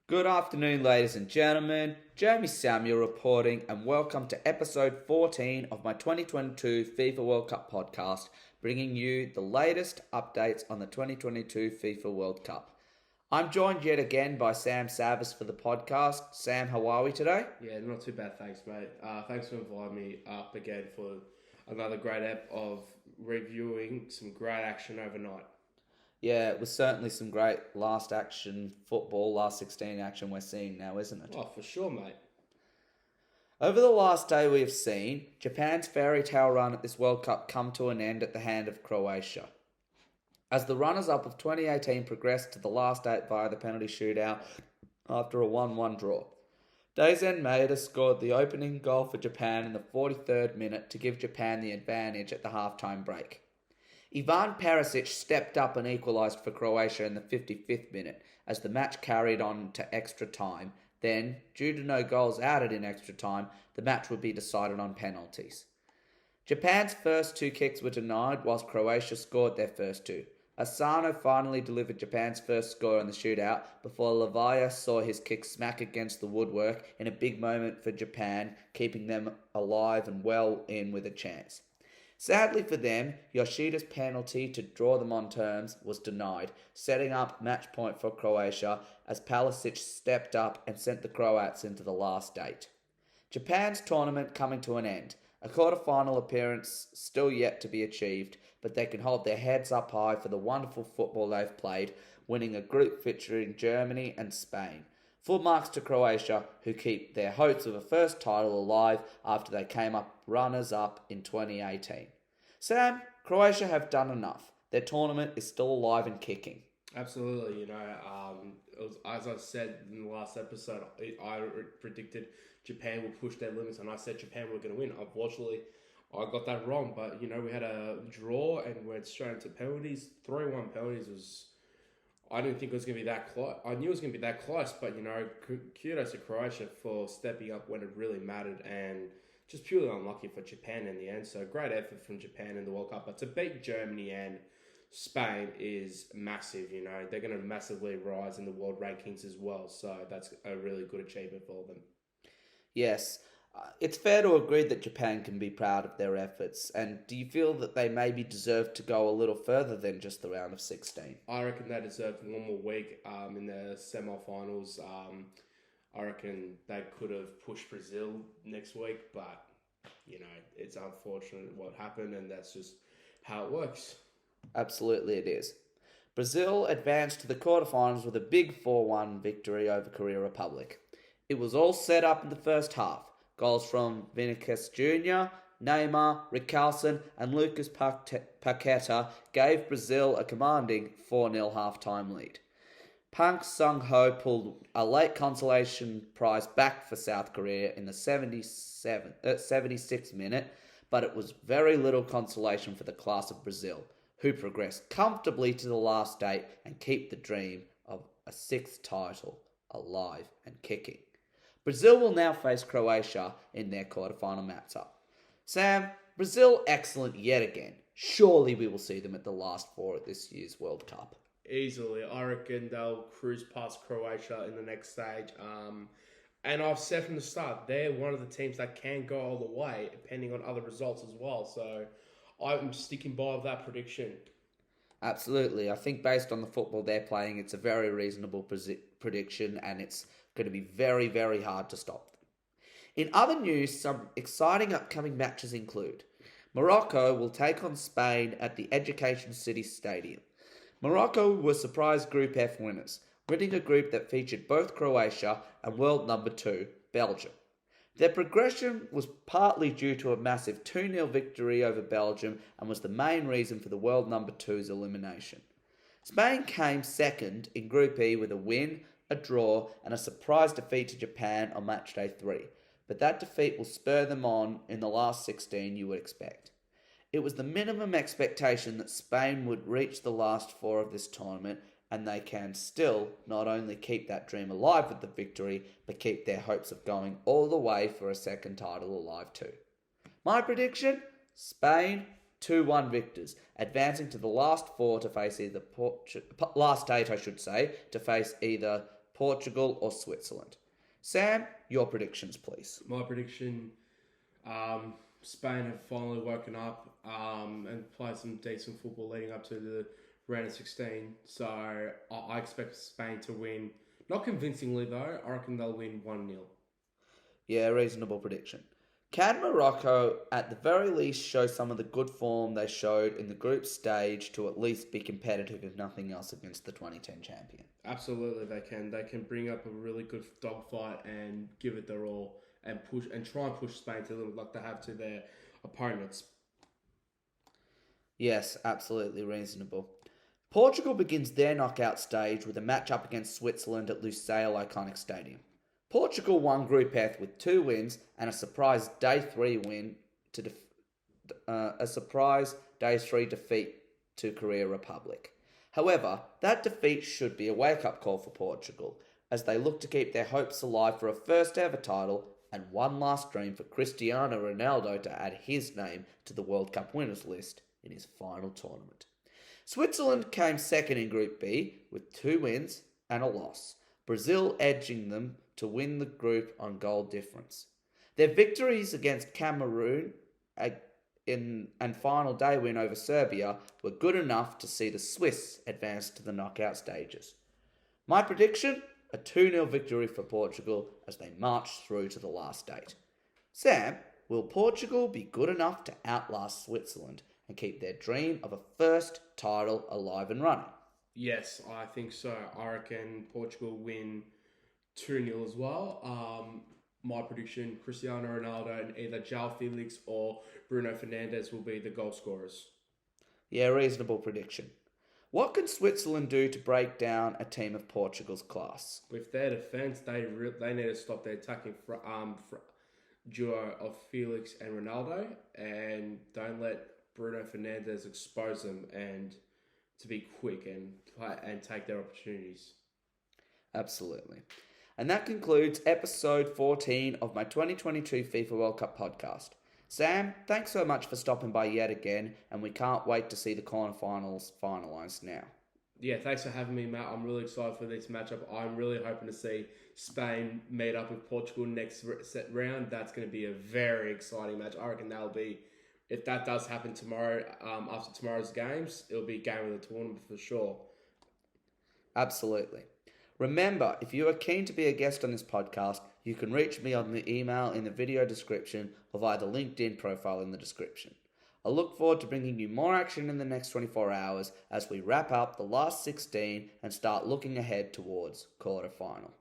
Good afternoon, ladies and gentlemen. Jamie Samuel reporting, and welcome to episode 14 of my 2022 FIFA World Cup podcast, bringing you the latest updates on the 2022 FIFA World Cup. I'm joined yet again by Sam Savvas for the podcast. Sam, how are we today? Yeah, not too bad, thanks, mate. Thanks for inviting me up again for another great ep of reviewing some great action overnight. Yeah, it was certainly some great last 16 action we're seeing now, isn't it? Oh, for sure, mate. Over the last day we have seen Japan's fairy tale run at this World Cup come to an end at the hand of Croatia. As the runners-up of 2018 progressed to the last eight via the penalty shootout after a 1-1 draw. Daisen Maeda scored the opening goal for Japan in the 43rd minute to give Japan the advantage at the halftime break. Ivan Perisic stepped up and equalised for Croatia in the 55th minute as the match carried on to extra time. Then, due to no goals added in extra time, the match would be decided on penalties. Japan's first two kicks were denied whilst Croatia scored their first two. Asano finally delivered Japan's first score in the shootout before Lavia saw his kick smack against the woodwork in a big moment for Japan, keeping them alive and well in with a chance. Sadly for them, Yoshida's penalty to draw them on terms was denied, setting up match point for Croatia as Palisic stepped up and sent the Croats into the last eight. Japan's tournament coming to an end. A quarter-final appearance still yet to be achieved, but they can hold their heads up high for the wonderful football they've played, winning a group featuring Germany and Spain. Full marks to Croatia, who keep their hopes of a first title alive after they came up runners-up in 2018. Sam, Croatia have done enough. Their tournament is still alive and kicking. Absolutely, as I said in the last episode, I predicted Japan would push their limits, and I said Japan were going to win. Unfortunately, I got that wrong, but, we had a draw and went straight into penalties. 3-1 penalties was... I didn't think it was going to be that close. I knew it was going to be that close, but, kudos to Croatia for stepping up when it really mattered and just purely unlucky for Japan in the end. So great effort from Japan in the World Cup. But to beat Germany and Spain is massive, They're going to massively rise in the world rankings as well. So that's a really good achievement for them. Yes, it's fair to agree that Japan can be proud of their efforts. And do you feel that they maybe deserve to go a little further than just the round of 16? I reckon they deserve one more week in the semi-finals. I reckon they could have pushed Brazil next week, but, it's unfortunate what happened, and that's just how it works. Absolutely it is. Brazil advanced to the quarterfinals with a big 4-1 victory over Korea Republic. It was all set up in the first half. Goals from Vinicius Jr., Neymar, Richarlison and Lucas Paqueta gave Brazil a commanding 4-0 half-time lead. Park Sung-ho pulled a late consolation prize back for South Korea in the 76th minute, but it was very little consolation for the class of Brazil, who progressed comfortably to the last eight and keep the dream of a sixth title alive and kicking. Brazil will now face Croatia in their quarterfinal matchup. Sam, Brazil excellent yet again. Surely we will see them at the last four at this year's World Cup. Easily. I reckon they'll cruise past Croatia in the next stage. And I've said from the start, they're one of the teams that can go all the way, depending on other results as well. So I'm sticking by that prediction. Absolutely. I think based on the football they're playing, it's a very reasonable prediction, and it's going to be very, very hard to stop them. In other news, some exciting upcoming matches include Morocco will take on Spain at the Education City Stadium. Morocco were surprise Group F winners, winning a group that featured both Croatia and world number 2, Belgium. Their progression was partly due to a massive 2-0 victory over Belgium and was the main reason for the world number 2's elimination. Spain came second in Group E with a win, a draw and a surprise defeat to Japan on matchday 3, but that defeat will spur them on in the last 16 you would expect. It was the minimum expectation that Spain would reach the last four of this tournament, and they can still not only keep that dream alive with the victory, but keep their hopes of going all the way for a second title alive too. My prediction? Spain 2-1 victors, advancing to the last four to face either last eight, to face either Portugal, or Switzerland. Sam, your predictions, please. My prediction: Spain have finally woken up and played some decent football leading up to the round of 16. So I expect Spain to win. Not convincingly though. I reckon they'll win 1-0. Yeah, reasonable prediction. Can Morocco, at the very least, show some of the good form they showed in the group stage to at least be competitive, if nothing else, against the 2010 champion? Absolutely, they can. They can bring up a really good dogfight and give it their all and push and try and push Spain to the limit like they have to their opponents. Yes, absolutely reasonable. Portugal begins their knockout stage with a match-up against Switzerland at Lusail Iconic Stadium. Portugal won Group F with 2 wins and a surprise Day 3 win a surprise Day 3 defeat to Korea Republic. However, that defeat should be a wake-up call for Portugal as they look to keep their hopes alive for a first ever title and one last dream for Cristiano Ronaldo to add his name to the World Cup winners list in his final tournament. Switzerland came second in Group B with 2 wins and a loss, Brazil edging them to win the group on goal difference. Their victories against Cameroon and final day win over Serbia were good enough to see the Swiss advance to the knockout stages. My prediction? A 2-0 victory for Portugal as they march through to the last 8. Sam, will Portugal be good enough to outlast Switzerland and keep their dream of a first title alive and running? Yes, I think so. I reckon Portugal win 2-0 as well. My prediction: Cristiano Ronaldo and either João Felix or Bruno Fernandes will be the goal scorers. Yeah, reasonable prediction. What can Switzerland do to break down a team of Portugal's class? With their defence, they need to stop their attacking duo of Felix and Ronaldo, and don't let Bruno Fernandes expose them and to be quick and take their opportunities. Absolutely. And that concludes episode 14 of my 2022 FIFA World Cup podcast. Sam, thanks so much for stopping by yet again, and we can't wait to see the quarterfinals finalised now. Yeah, thanks for having me, Matt. I'm really excited for this matchup. I'm really hoping to see Spain meet up with Portugal next set round. That's going to be a very exciting match. I reckon that'll be, if that does happen tomorrow, after tomorrow's games, it'll be game of the tournament for sure. Absolutely. Remember, if you are keen to be a guest on this podcast, you can reach me on the email in the video description or via the LinkedIn profile in the description. I look forward to bringing you more action in the next 24 hours as we wrap up the last 16 and start looking ahead towards quarterfinal.